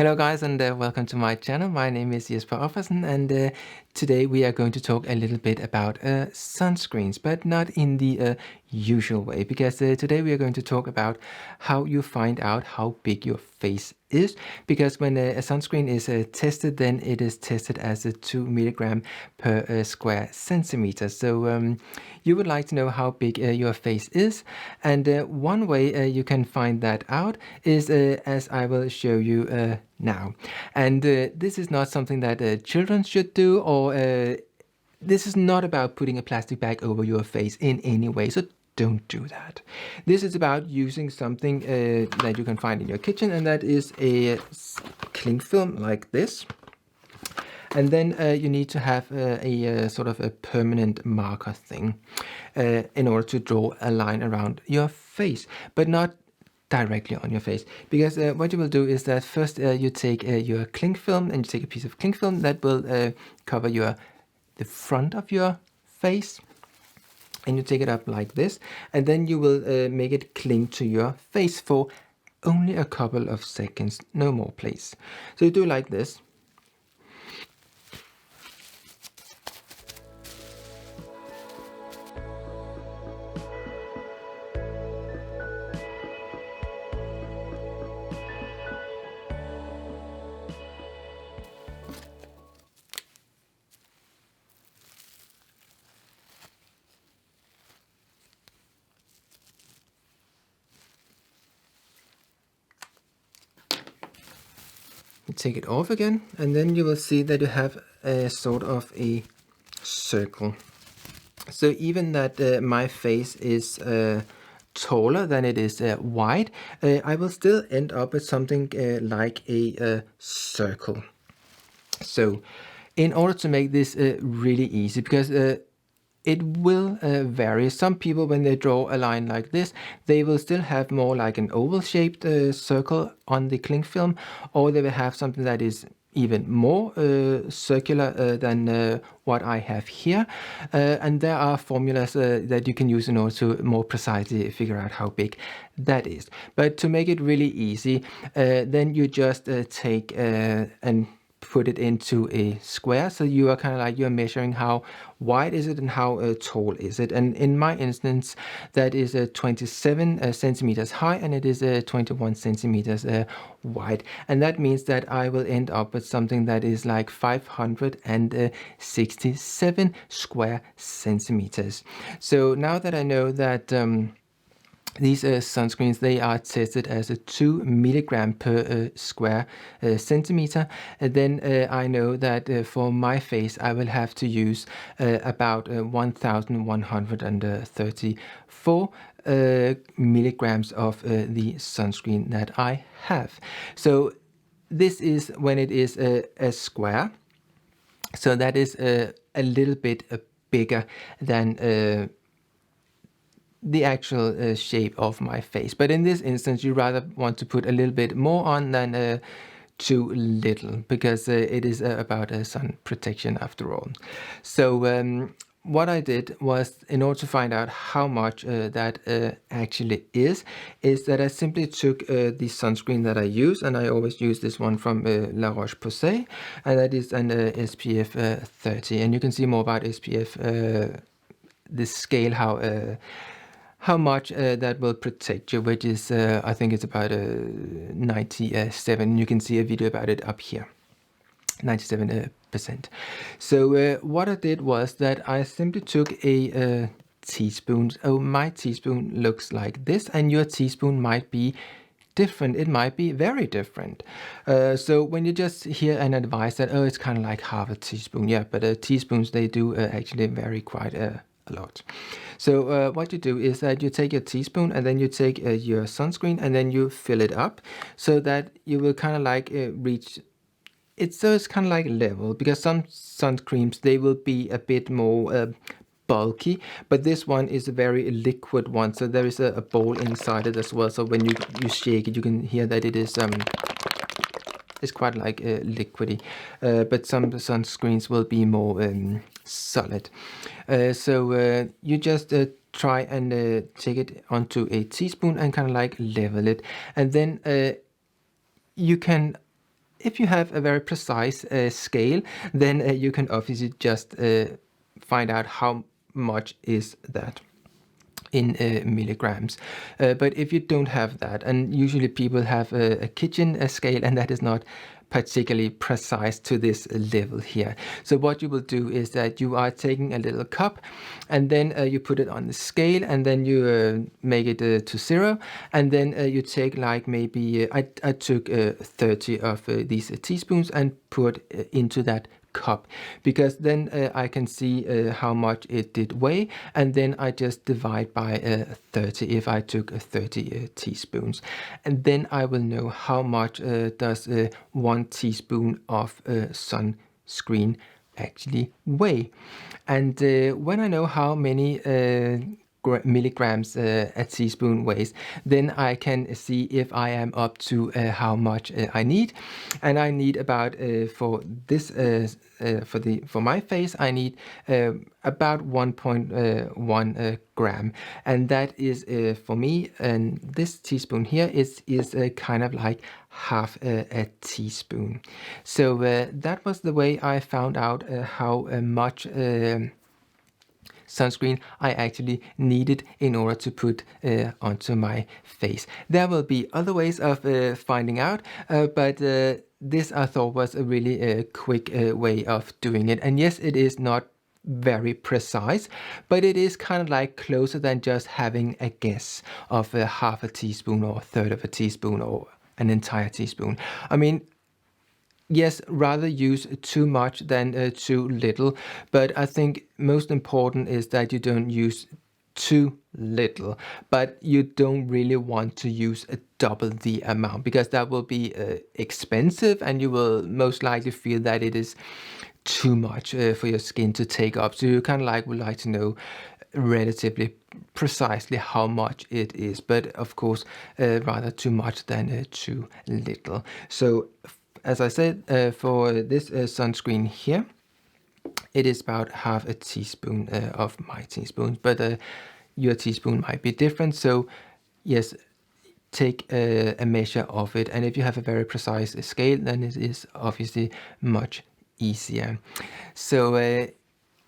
Hello guys and welcome to my channel. My name is Jesper Offersen and today we are going to talk a little bit about sunscreens, but not in the usual way, because today we are going to talk about how you find out how big your face is, because when a sunscreen is tested, then it is tested as a 2 milligram per square centimeter. So you would like to know how big your face is, and one way you can find that out is as I will show you now. And this is not something that children should do, or this is not about putting a plastic bag over your face in any way, so don't do that. This is about using something that you can find in your kitchen, and that is a cling film like this. And then you need to have a sort of a permanent marker thing in order to draw a line around your face, but not directly on your face, because what you will do is that first you take your cling film, and you take a piece of cling film that will cover the front of your face, and you take it up like this, and then you will make it cling to your face for only a couple of seconds, no more, please. So you do like this. Take it off again, and then you will see that you have a sort of a circle. So even that my face is taller than it is wide, I will still end up with something like a circle. So in order to make this really easy, because it will vary. Some people, when they draw a line like this, they will still have more like an oval-shaped circle on the cling film, or they will have something that is even more circular than what I have here. And there are formulas that you can use in order to more precisely figure out how big that is. But to make it really easy, then you just take and put it into a square. So you are kind of like, you're measuring how wide is it and how tall is it. And in my instance, that is 27 centimeters high, and it is 21 centimeters wide. And that means that I will end up with something that is like 567 square centimeters. So now that I know that these sunscreens, they are tested as a 2 milligram per square centimeter, then I know that for my face I will have to use about 1134 milligrams of the sunscreen that I have. So this is when it is a square, so that is a little bit bigger than the actual shape of my face. But in this instance, you rather want to put a little bit more on than too little, because it is about sun protection after all. So what I did was, in order to find out how much that actually is that I simply took the sunscreen that I use, and I always use this one from La Roche-Posay, and that is an SPF 30. And you can see more about SPF, this scale, how much that will protect you, which is I think it's about 97. You can see a video about it up here, 97%. So what I did was that I simply took a teaspoon. Oh, my teaspoon looks like this, and your teaspoon might be different. It might be very different. So when you just hear an advice that, oh, it's kind of like half a teaspoon, yeah, but teaspoons, they do actually vary quite a lot. So what you do is that you take your teaspoon, and then you take your sunscreen, and then you fill it up so that you will kind of like reach it. So it's kind of like level, because some sunscreens, they will be a bit more bulky, but this one is a very liquid one, so there is a ball inside it as well. So when you shake it, you can hear that it is it's quite like liquidy, but some sunscreens will be more solid. So you just try and take it onto a teaspoon and kind of like level it, and then you can if you have a very precise scale, then you can obviously just find out how much is that in milligrams. But if you don't have that, and usually people have a kitchen scale, and that is not particularly precise to this level here. So what you will do is that you are taking a little cup, and then you put it on the scale, and then you make it to 0, and then you take like maybe I took 30 of these teaspoons and put into that cup, because then I can see how much it did weigh, and then I just divide by 30 if I took 30 teaspoons, and then I will know how much does 1 teaspoon of sunscreen actually weigh. And when I know how many milligrams a teaspoon weighs, then I can see if I am up to how much I need. And I need about for this for my face, I need about 1.1 gram, and that is for me, and this teaspoon here is kind of like half a teaspoon. So that was the way I found out how much sunscreen I actually needed in order to put onto my face. There will be other ways of finding out, but this I thought was a really quick way of doing it. And yes, it is not very precise, but it is kind of like closer than just having a guess of half a teaspoon or a third of a teaspoon or an entire teaspoon. I mean, yes, rather use too much than too little, but I think most important is that you don't use too little, but you don't really want to use double the amount, because that will be expensive, and you will most likely feel that it is too much for your skin to take up. So you kind of like would like to know relatively precisely how much it is, but of course rather too much than too little. So as I said, for this sunscreen here, it is about half a teaspoon of my teaspoon, but your teaspoon might be different. So yes, take a measure of it, and if you have a very precise scale, then it is obviously much easier. So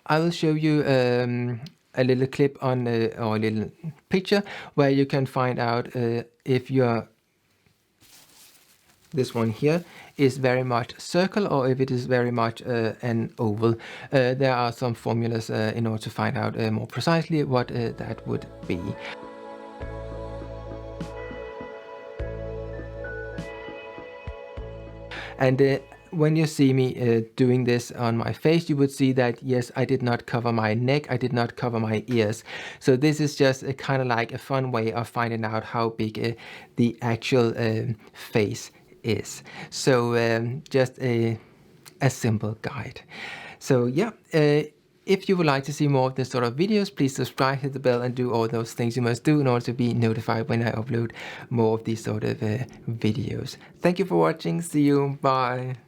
I will show you a little clip on or a little picture where you can find out if your this one here is very much circle or if it is very much an oval. There are some formulas in order to find out more precisely what that would be. And when you see me doing this on my face, you would see that, yes, I did not cover my neck, I did not cover my ears. So this is just a kind of like a fun way of finding out how big the actual face is. So just a simple guide. So yeah, if you would like to see more of this sort of videos, please subscribe, hit the bell, and do all those things you must do in order to be notified when I upload more of these sort of videos. Thank you for watching. See you. Bye.